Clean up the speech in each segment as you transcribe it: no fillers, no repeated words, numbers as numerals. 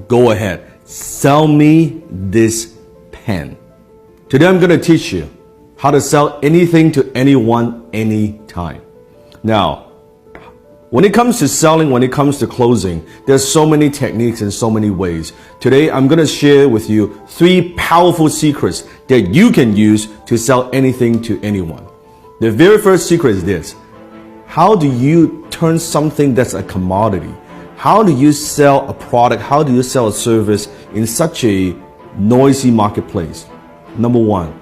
go ahead, sell me this pen. Today I'm going to teach you how to sell anything to anyone, anytime. Now, when it comes to selling, when it comes to closing, there's so many techniques and so many ways. Today, I'm going to share with you 3 powerful secrets that you can use to sell anything to anyone. The very first secret is this. How do you turn something that's a commodity? How do you sell a product? How do you sell a service in such a noisy marketplace? Number 1,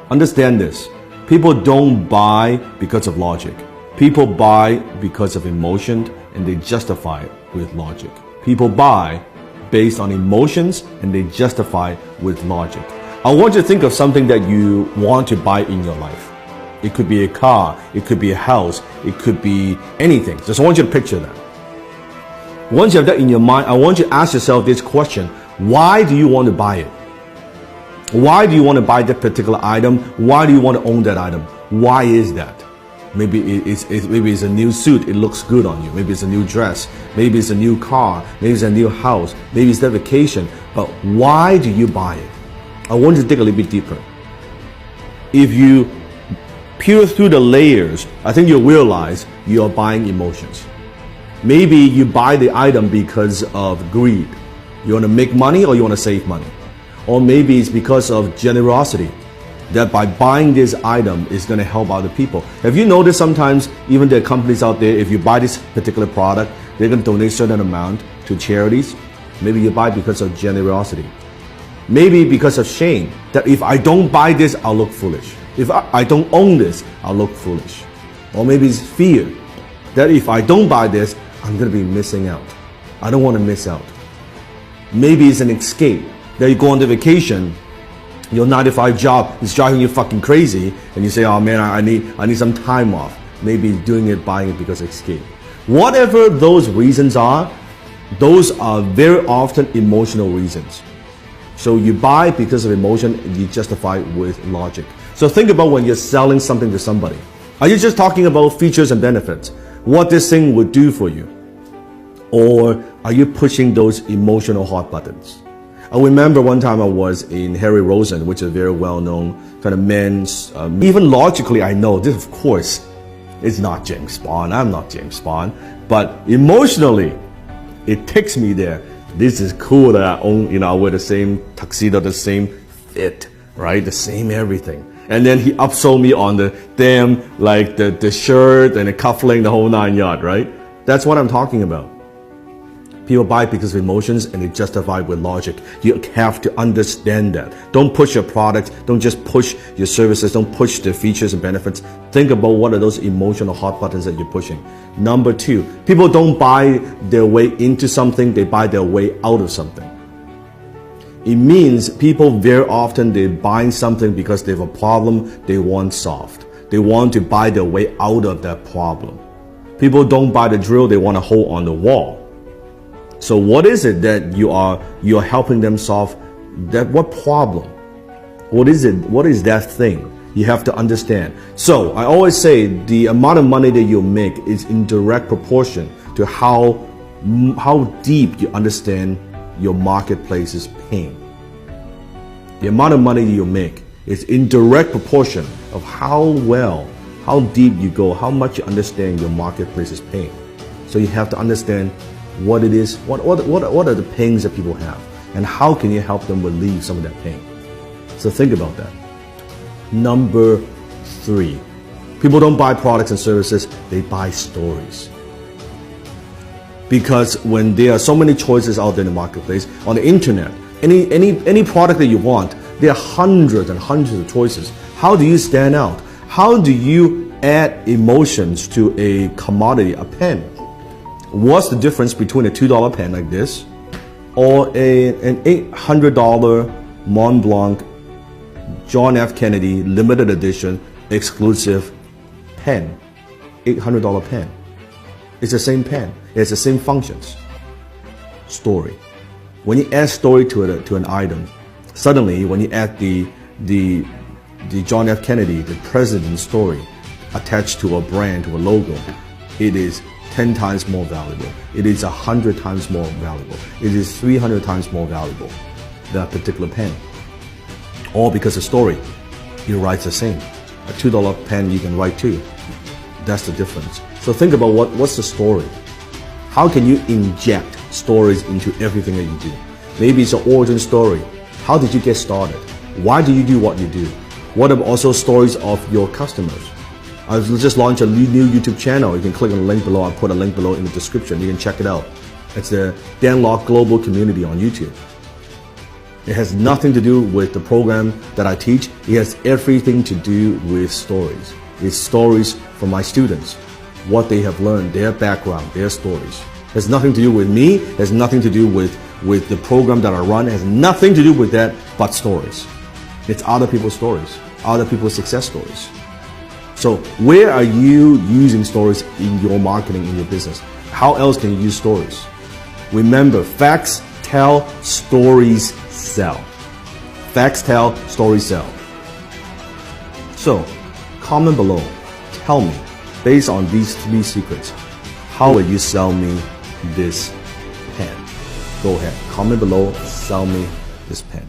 understand this. People don't buy because of logic. People buy because of emotion, and they justify it with logic. People buy based on emotions, and they justify with logic. I want you to think of something that you want to buy in your life. It could be a car, it could be a house, it could be anything. Just want you to picture that. Once you have that in your mind, I want you to ask yourself this question. Why do you want to buy it? Why do you want to buy that particular item? Why do you want to own that item? Why is that? Maybe it's a new suit, it looks good on you. Maybe it's a new dress. Maybe it's a new car. Maybe it's a new house. Maybe it's that vacation. But why do you buy it? I want you to dig a little bit deeper. If you peel through the layers, I think you'll realize you're buying emotions. Maybe you buy the item because of greed. You want to make money or you want to save money. Or maybe it's because of generosity, that by buying this item is going to help other people. Have you noticed sometimes even there are companies out there, if you buy this particular product, they're going to donate a certain amount to charities? Maybe you buy because of generosity. Maybe because of shame, that if I don't buy this, I'll look foolish. If I don't own this, I'll look foolish. Or maybe it's fear, that if I don't buy this, I'm going to be missing out. I don't want to miss out. Maybe it's an escape, that you go on the vacation, your 9-to-5 job is driving you fucking crazy, and you say, oh man, I need some time off. Maybe doing it, buying it because of escape. Whatever those reasons are, those are very often emotional reasons. So you buy because of emotion, and you justify with logic. So think about when you're selling something to somebody. Are you just talking about features and benefits? What this thing would do for you? Or are you pushing those emotional hot buttons? I remember one time I was in Harry Rosen, which is a very well-known kind of men's, even logically I know this, of course, is not James Bond. I'm not James Bond. But emotionally, it takes me there. This is cool that I own, I wear the same tuxedo, the same fit, right? The same everything. And then he upsold me on the damn, like the shirt and the cufflink, the whole 9 yard, right? That's what I'm talking about. People buy because of emotions and they justify with logic. You have to understand that. Don't push your product. Don't just push your services. Don't push the features and benefits. Think about what are those emotional hot buttons that you're pushing. Number 2, people don't buy their way into something. They buy their way out of something. It means people very often they're buying something because they have a problem they want solved. They want to buy their way out of that problem. People don't buy the drill. They want a hole on the wall. So what is it that you're helping them solve? That what problem? What is it? What is that thing? You have to understand. So I always say the amount of money that you make is in direct proportion to how deep you understand your marketplace's pain. The amount of money you make is in direct proportion of how deep you go, how much you understand your marketplace's pain. So you have to understand what it is, what are the pains that people have, and how can you help them relieve some of that pain. So think about that. Number 3, people don't buy products and services, they buy stories. Because when there are so many choices out there in the marketplace, on the internet, any product that you want, there are hundreds and hundreds of choices. How do you stand out? How do you add emotions to a commodity, a pen? What's the difference between a $2 pen like this or an $800 Mont Blanc John F. Kennedy limited edition exclusive pen? $800 pen. It's the same pen. It's the same functions. Story. When you add story to an item, suddenly when you add the John F. Kennedy, the president's story attached to a brand, to a logo, it is 10 times more valuable. It is 100 times more valuable. It is 300 times more valuable, that particular pen. All because the story, it writes the same. A $2 pen you can write too. That's the difference. So think about what's the story? How can you inject stories into everything that you do? Maybe it's an origin story. How did you get started? Why do you do what you do? What about also stories of your customers? I've just launched a new YouTube channel. You can click on the link below. I'll put a link below in the description. You can check it out. It's the Danlok Global Community on YouTube. It has nothing to do with the program that I teach. It has everything to do with stories. It's stories from my students, what they have learned, their background, their stories. It has nothing to do with me. It has nothing to do with the program that I run. It has nothing to do with that but stories. It's other people's stories, other people's success stories. So where are you using stories in your marketing, in your business? How else can you use stories? Remember, facts tell, stories sell. Facts tell, stories sell. So comment below. Tell me, based on these 3 secrets, how will you sell me this pen? Go ahead, comment below, sell me this pen.